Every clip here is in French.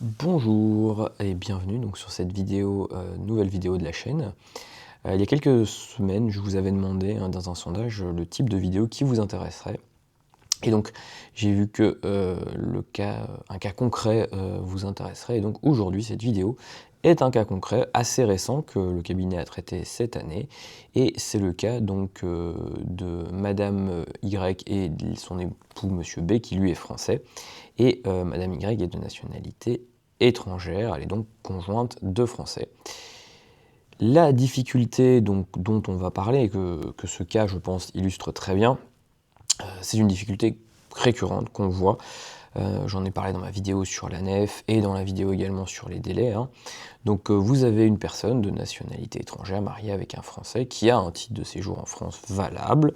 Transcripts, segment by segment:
Bonjour et bienvenue donc sur cette vidéo, nouvelle vidéo de la chaîne. Il y a quelques semaines, je vous avais demandé, dans un sondage, le type de vidéo qui vous intéresserait. Et donc j'ai vu que, un cas concret, vous intéresserait et donc aujourd'hui cette vidéo est un cas concret assez récent que le cabinet a traité cette année et c'est le cas donc, de madame, Y et de son époux monsieur B qui lui est français et madame Y est de nationalité étrangère, elle est donc conjointe de Français. La difficulté donc dont on va parler et que ce cas je pense illustre très bien, c'est une difficulté récurrente qu'on voit. J'en ai parlé dans ma vidéo sur la nef et dans la vidéo également sur les délais, hein. Donc vous avez une personne de nationalité étrangère mariée avec un Français qui a un titre de séjour en France valable,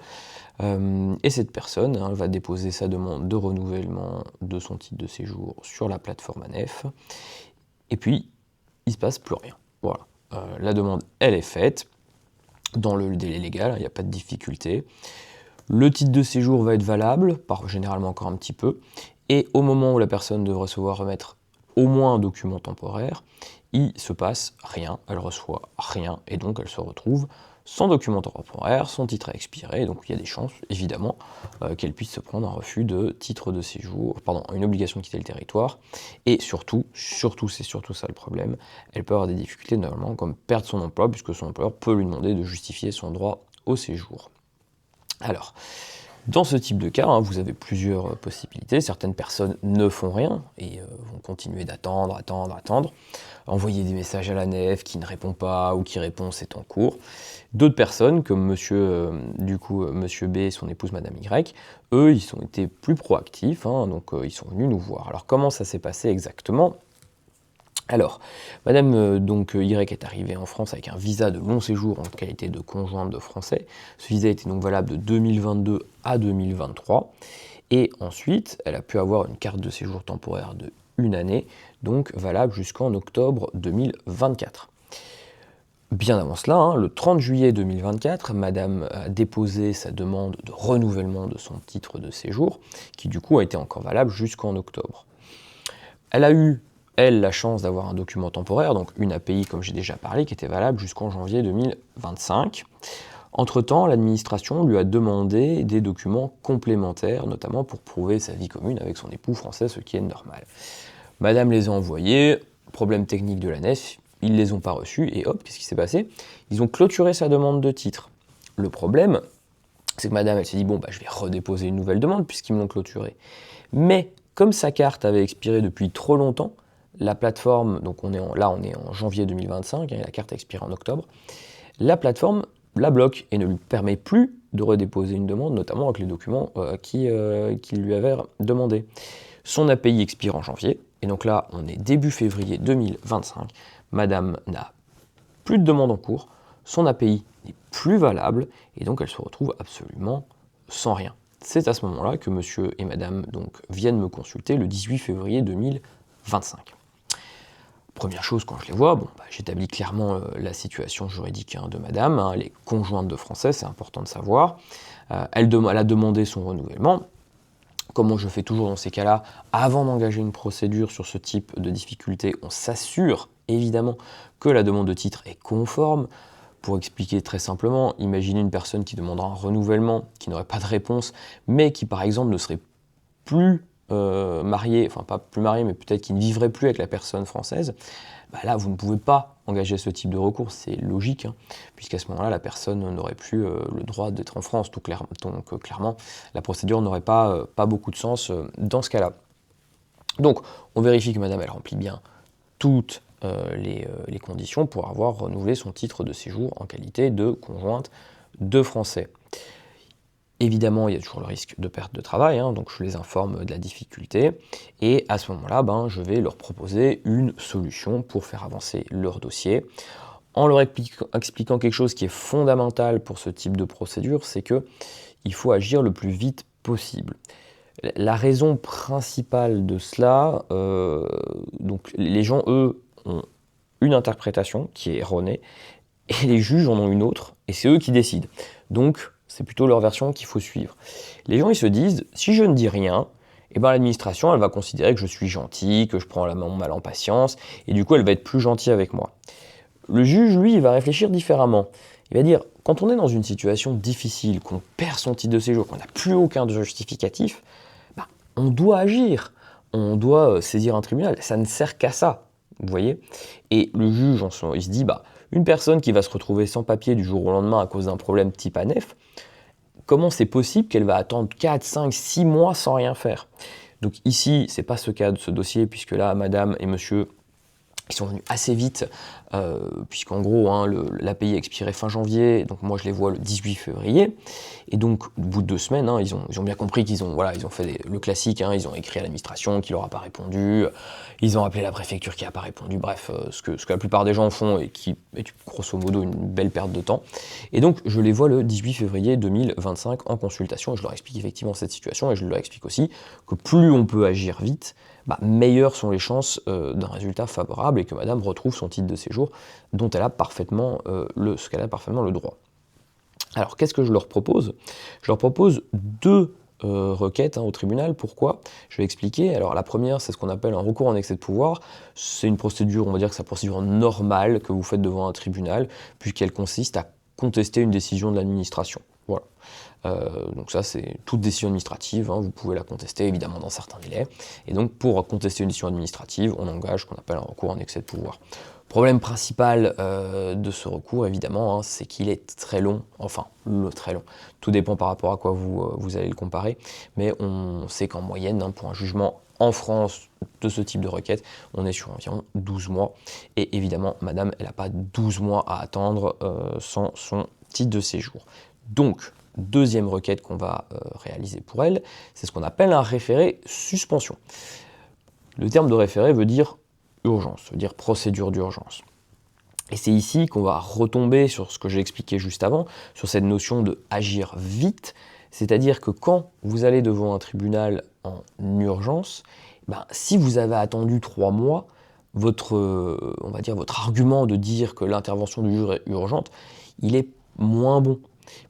et cette personne, hein, va déposer sa demande de renouvellement de son titre de séjour sur la plateforme ANEF et puis il se passe plus rien. Voilà, la demande elle est faite dans le délai légal, il n'y a pas de difficulté. Le titre de séjour va être valable, généralement encore un petit peu, et au moment où la personne devrait se voir remettre au moins un document temporaire, il se passe rien, elle reçoit rien, et donc elle se retrouve sans document temporaire, son titre a expiré, et donc il y a des chances, évidemment, qu'elle puisse se prendre un refus de titre de séjour, pardon, une obligation de quitter le territoire, et surtout, c'est surtout ça le problème, elle peut avoir des difficultés normalement, comme perdre son emploi, puisque son employeur peut lui demander de justifier son droit au séjour. Alors, dans ce type de cas, hein, vous avez plusieurs possibilités. Certaines personnes ne font rien et vont continuer d'attendre, envoyer des messages à la nef qui ne répond pas ou qui répond c'est en cours. D'autres personnes, comme monsieur B et son épouse madame Y, eux, ils ont été plus proactifs, hein, donc ils sont venus nous voir. Alors comment ça s'est passé exactement ? Alors, madame Y est arrivée en France avec un visa de long séjour en qualité de conjointe de Français. Ce visa était donc valable de 2022 à 2023. Et ensuite, elle a pu avoir une carte de séjour temporaire de 1 année, donc valable jusqu'en octobre 2024. Bien avant cela, hein, le 30 juillet 2024, madame a déposé sa demande de renouvellement de son titre de séjour, qui du coup a été encore valable jusqu'en octobre. Elle a eu la chance d'avoir un document temporaire, donc une API comme j'ai déjà parlé, qui était valable jusqu'en janvier 2025. Entre-temps, l'administration lui a demandé des documents complémentaires, notamment pour prouver sa vie commune avec son époux français, ce qui est normal. Madame les a envoyés, problème technique de la nef, ils ne les ont pas reçus, et hop, qu'est-ce qui s'est passé ? Ils ont clôturé sa demande de titre. Le problème, c'est que madame, elle s'est dit, bon, je vais redéposer une nouvelle demande puisqu'ils me l'ont clôturée. Mais comme sa carte avait expiré depuis trop longtemps, la plateforme, donc on est en janvier 2025, et la carte a expiré en octobre, la plateforme la bloque et ne lui permet plus de redéposer une demande, notamment avec les documents qu'il lui avait demandé. Son API expire en janvier, et donc là, on est début février 2025, madame n'a plus de demande en cours, son API n'est plus valable, et donc elle se retrouve absolument sans rien. C'est à ce moment-là que monsieur et madame donc, viennent me consulter le 18 février 2025. Première chose, quand je les vois, j'établis clairement la situation juridique de madame, hein, elle est conjointe de Français, c'est important de savoir. Elle a demandé son renouvellement. Comment je fais toujours dans ces cas-là, avant d'engager une procédure sur ce type de difficulté, on s'assure évidemment que la demande de titre est conforme. Pour expliquer très simplement, imaginez une personne qui demandera un renouvellement, qui n'aurait pas de réponse, mais qui par exemple ne serait plus marié, enfin pas plus marié, mais peut-être qui ne vivrait plus avec la personne française, là vous ne pouvez pas engager ce type de recours, c'est logique, hein, puisqu'à ce moment-là la personne n'aurait plus le droit d'être en France, donc clairement la procédure n'aurait pas beaucoup de sens dans ce cas-là. Donc on vérifie que madame elle remplit bien toutes les conditions pour avoir renouvelé son titre de séjour en qualité de conjointe de Français. Évidemment, il y a toujours le risque de perte de travail, hein, donc je les informe de la difficulté, et à ce moment-là, je vais leur proposer une solution pour faire avancer leur dossier, en leur expliquant quelque chose qui est fondamental pour ce type de procédure, c'est qu'il faut agir le plus vite possible. La raison principale de cela, donc les gens, eux, ont une interprétation qui est erronée, et les juges en ont une autre, et c'est eux qui décident. Donc, c'est plutôt leur version qu'il faut suivre. Les gens, ils se disent, si je ne dis rien, et ben l'administration, elle va considérer que je suis gentil, que je prends mon mal en patience, et du coup, elle va être plus gentille avec moi. Le juge, lui, il va réfléchir différemment. Il va dire, quand on est dans une situation difficile, qu'on perd son titre de séjour, qu'on n'a plus aucun justificatif, bah, on doit agir, on doit saisir un tribunal, ça ne sert qu'à ça, vous voyez. Et le juge, il se dit, bah, une personne qui va se retrouver sans papier du jour au lendemain à cause d'un problème type ANEF, comment c'est possible qu'elle va attendre 4, 5, 6 mois sans rien faire? Donc ici, c'est pas ce cas de ce dossier, puisque là, madame et monsieur, ils sont venus assez vite, puisqu'en gros, hein, l'API expirait fin janvier, donc moi je les vois le 18 février, et donc au bout de 2 semaines, hein, ils ont bien compris qu'ils ont, voilà, ils ont fait le classique, hein, ils ont écrit à l'administration qui leur a pas répondu, ils ont appelé la préfecture qui n'a pas répondu, bref, ce que la plupart des gens font et qui est grosso modo une belle perte de temps. Et donc je les vois le 18 février 2025 en consultation, et je leur explique effectivement cette situation, et je leur explique aussi que plus on peut agir vite, bah, meilleures sont les chances d'un résultat favorable et que madame retrouve son titre de séjour dont elle a parfaitement, qu'elle a parfaitement le droit. Alors qu'est-ce que je leur propose? Je leur propose deux requêtes au tribunal. Pourquoi? Je vais expliquer. Alors la première, c'est ce qu'on appelle un recours en excès de pouvoir. C'est une procédure, on va dire que c'est la procédure normale que vous faites devant un tribunal, puisqu'elle consiste à contester une décision de l'administration. Voilà. Donc ça, c'est toute décision administrative, hein, vous pouvez la contester évidemment dans certains délais. Et donc pour contester une décision administrative, on engage ce qu'on appelle un recours en excès de pouvoir. Problème principal de ce recours, évidemment, hein, c'est qu'il est très long, enfin, très long. Tout dépend par rapport à quoi vous allez le comparer, mais on sait qu'en moyenne, hein, pour un jugement en France de ce type de requête, on est sur environ 12 mois. Et évidemment, madame, elle n'a pas 12 mois à attendre sans son titre de séjour. Donc, deuxième requête qu'on va réaliser pour elle, c'est ce qu'on appelle un référé suspension. Le terme de référé veut dire urgence, veut dire procédure d'urgence. Et c'est ici qu'on va retomber sur ce que j'ai expliqué juste avant, sur cette notion de agir vite, c'est-à-dire que quand vous allez devant un tribunal en urgence, ben, si vous avez attendu 3 mois, on va dire, votre argument de dire que l'intervention du juge est urgente, il est moins bon.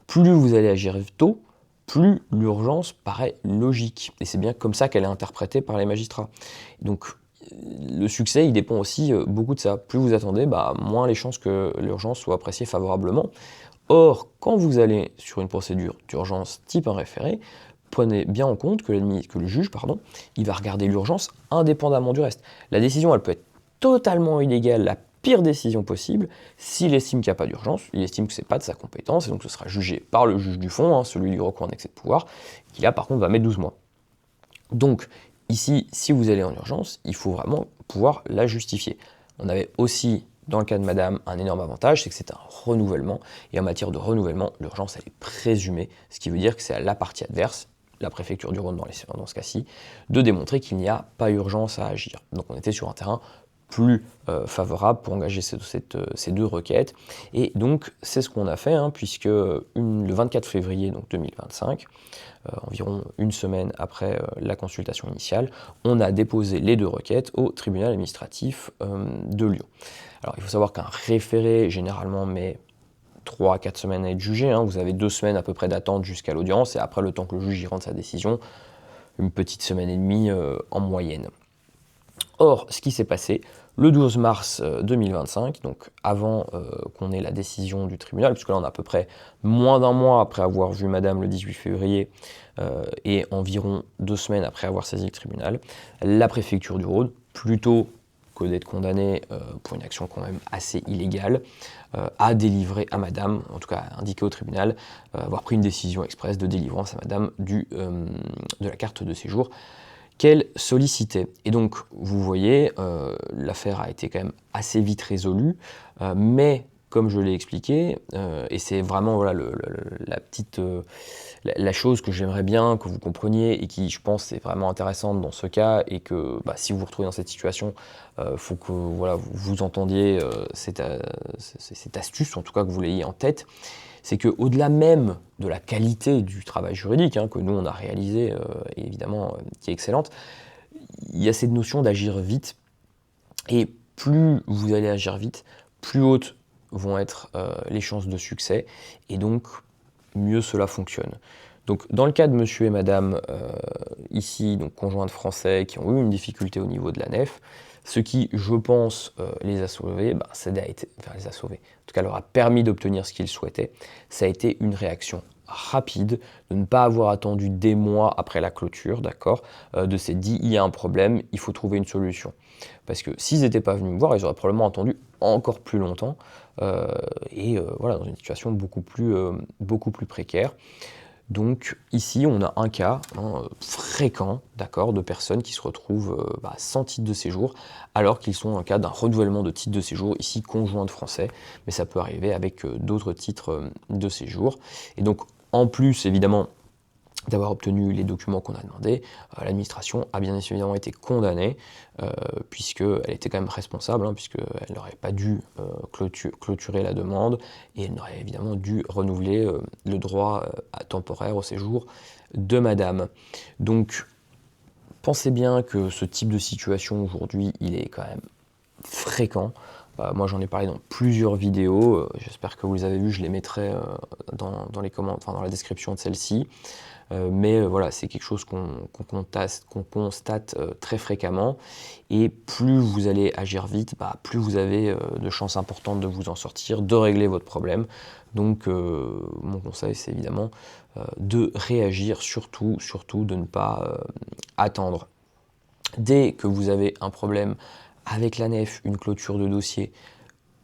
Plus vous allez agir tôt, plus l'urgence paraît logique. Et c'est bien comme ça qu'elle est interprétée par les magistrats. Donc le succès, il dépend aussi beaucoup de ça. Plus vous attendez, moins les chances que l'urgence soit appréciée favorablement. Or, quand vous allez sur une procédure d'urgence type un référé, prenez bien en compte que le juge, il va regarder l'urgence indépendamment du reste. La décision, elle peut être totalement illégale, la pire décision possible. S'il estime qu'il n'y a pas d'urgence, il estime que ce n'est pas de sa compétence, et donc ce sera jugé par le juge du fond, hein, celui du recours en excès de pouvoir, qui là par contre va mettre 12 mois. Donc ici, si vous allez en urgence, il faut vraiment pouvoir la justifier. On avait aussi, dans le cas de madame, un énorme avantage, c'est que c'est un renouvellement, et en matière de renouvellement, l'urgence elle est présumée, ce qui veut dire que c'est à la partie adverse, la préfecture du Rhône dans ce cas-ci, de démontrer qu'il n'y a pas urgence à agir. Donc on était sur un terrain plus favorable pour engager ces deux requêtes. Et donc c'est ce qu'on a fait, hein, puisque le 24 février donc 2025, environ une semaine après la consultation initiale, on a déposé les deux requêtes au tribunal administratif de Lyon. Alors il faut savoir qu'un référé généralement met 3 à 4 semaines à être jugé, hein. Vous avez 2 semaines à peu près d'attente jusqu'à l'audience, et après le temps que le juge y rende sa décision, une petite semaine et demie en moyenne. Or, ce qui s'est passé le 12 mars 2025, donc avant qu'on ait la décision du tribunal, puisque là on a à peu près moins d'un mois après avoir vu madame le 18 février et environ 2 semaines après avoir saisi le tribunal, la préfecture du Rhône, plutôt que d'être condamnée pour une action quand même assez illégale, a délivré à madame, en tout cas a indiqué au tribunal, avoir pris une décision express de délivrance à madame de la carte de séjour qu'elle sollicitait. Et donc, vous voyez, l'affaire a été quand même assez vite résolue, mais comme je l'ai expliqué, et c'est vraiment voilà, la chose que j'aimerais bien que vous compreniez et qui, je pense, est vraiment intéressante dans ce cas, et que si vous vous retrouvez dans cette situation, faut que voilà, vous entendiez cette astuce, en tout cas que vous l'ayez en tête. C'est qu'au-delà même de la qualité du travail juridique que nous on a réalisé, et évidemment qui est excellente, il y a cette notion d'agir vite, et plus vous allez agir vite, plus hautes vont être les chances de succès, et donc mieux cela fonctionne. Donc dans le cas de monsieur et madame, ici, donc conjoints de Français qui ont eu une difficulté au niveau de la nef, ce qui, je pense, les a sauvés, bah, enfin, les a sauvés, en tout cas leur a permis d'obtenir ce qu'ils souhaitaient, ça a été une réaction rapide, de ne pas avoir attendu des mois après la clôture, d'accord, de s'être dit il y a un problème, il faut trouver une solution. Parce que s'ils n'étaient pas venus me voir, ils auraient probablement attendu encore plus longtemps, voilà, dans une situation beaucoup plus précaire. Donc ici, on a un cas fréquent, d'accord, de personnes qui se retrouvent sans titre de séjour, alors qu'ils sont en cas d'un renouvellement de titre de séjour, ici conjoint de français, mais ça peut arriver avec d'autres titres de séjour. Et donc, en plus, évidemment, d'avoir obtenu les documents qu'on a demandés, l'administration a bien évidemment été condamnée, puisqu'elle était quand même responsable, puisqu'elle n'aurait pas dû clôturer la demande, et elle n'aurait évidemment dû renouveler le droit temporaire au séjour de madame. Donc, pensez bien que ce type de situation aujourd'hui, il est quand même fréquent. Moi j'en ai parlé dans plusieurs vidéos, j'espère que vous les avez vues, je les mettrai dans les commentaires, dans la description de celle-ci. Mais voilà, c'est quelque chose qu'on constate très fréquemment. Et plus vous allez agir vite, plus vous avez de chances importantes de vous en sortir, de régler votre problème. Donc mon conseil, c'est évidemment de réagir, surtout de ne pas attendre. Dès que vous avez un problème avec la nef, une clôture de dossier,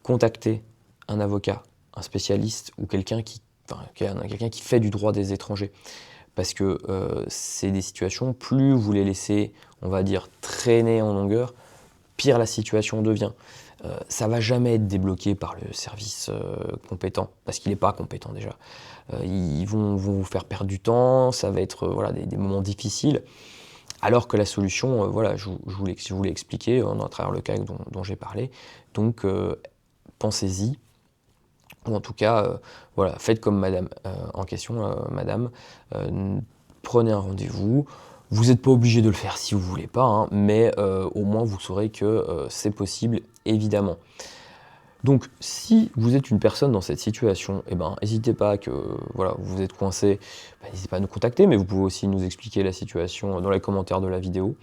contactez un avocat, un spécialiste ou quelqu'un qui fait du droit des étrangers. Parce que c'est des situations, plus vous les laissez, on va dire, traîner en longueur, pire la situation devient. Ça ne va jamais être débloqué par le service compétent, parce qu'il n'est pas compétent déjà. Ils vont vous faire perdre du temps, ça va être des moments difficiles. Alors que la solution, je vous l'ai expliqué à travers le cas dont j'ai parlé. Donc, pensez-y. Ou en tout cas, faites comme madame en question, madame. Prenez un rendez-vous. Vous n'êtes pas obligé de le faire si vous ne voulez pas, mais au moins vous saurez que c'est possible, évidemment. Donc, si vous êtes une personne dans cette situation, n'hésitez pas vous êtes coincé, n'hésitez pas à nous contacter, mais vous pouvez aussi nous expliquer la situation dans les commentaires de la vidéo.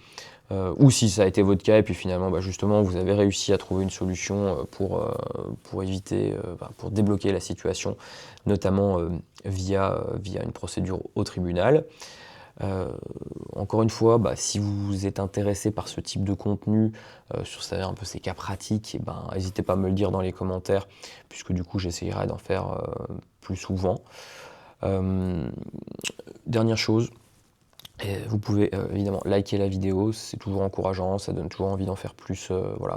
Ou si ça a été votre cas et puis finalement justement vous avez réussi à trouver une solution pour éviter, pour débloquer la situation, notamment via une procédure au tribunal. Encore une fois, si vous êtes intéressé par ce type de contenu, sur un peu ces cas pratiques, n'hésitez pas à me le dire dans les commentaires, puisque du coup j'essayerai d'en faire plus souvent. Dernière chose, vous pouvez évidemment liker la vidéo, c'est toujours encourageant, ça donne toujours envie d'en faire plus,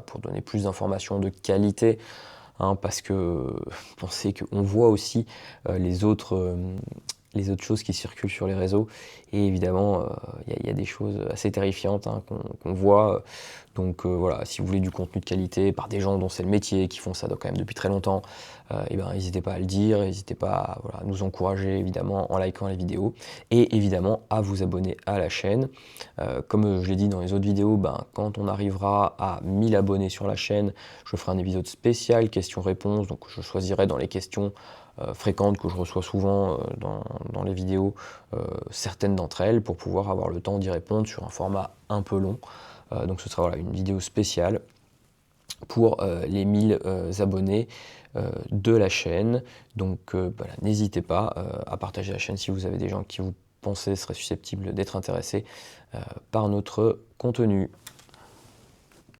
pour donner plus d'informations de qualité, parce que pensez qu'on voit aussi les autres choses qui circulent sur les réseaux, et évidemment il y a des choses assez terrifiantes qu'on voit. Donc si vous voulez du contenu de qualité par des gens dont c'est le métier, qui font ça quand même depuis très longtemps, n'hésitez pas à le dire, n'hésitez pas à nous encourager évidemment en likant la vidéo, et évidemment à vous abonner à la chaîne. Comme je l'ai dit dans les autres vidéos, quand on arrivera à 1000 abonnés sur la chaîne, je ferai un épisode spécial questions-réponses, donc je choisirai dans les questions fréquentes que je reçois souvent dans les vidéos, certaines d'entre elles, pour pouvoir avoir le temps d'y répondre sur un format un peu long. Donc ce sera une vidéo spéciale pour les 1000 abonnés de la chaîne. Donc n'hésitez pas à partager la chaîne si vous avez des gens qui vous pensez seraient susceptibles d'être intéressés par notre contenu.